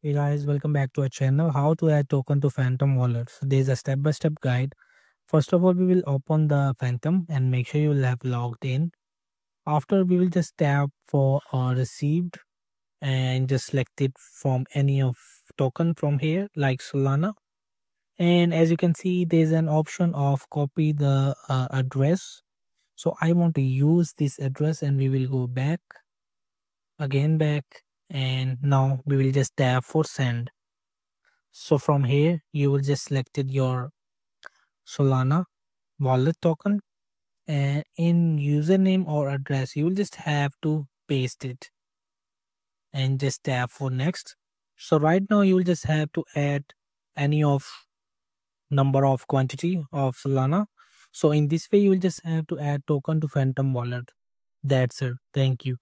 Hey guys, welcome back to our channel. How to add token to Phantom Wallet. So there's a step-by-step guide. First of all, we will open the Phantom and make sure you will have logged in. After, we will just tap for received and just select it from any of token from here like Solana. And as you can see, there's an option of copy the address. So I want to use this address and we will go back, again back, and now we will just tap for send. So from here, you will just selected your Solana wallet token, and in username or address, you will just have to paste it and just tap for next. So right now you will just have to add any of number of quantity of Solana. So in this way, you will just have to add token to Phantom wallet. That's it. Thank you.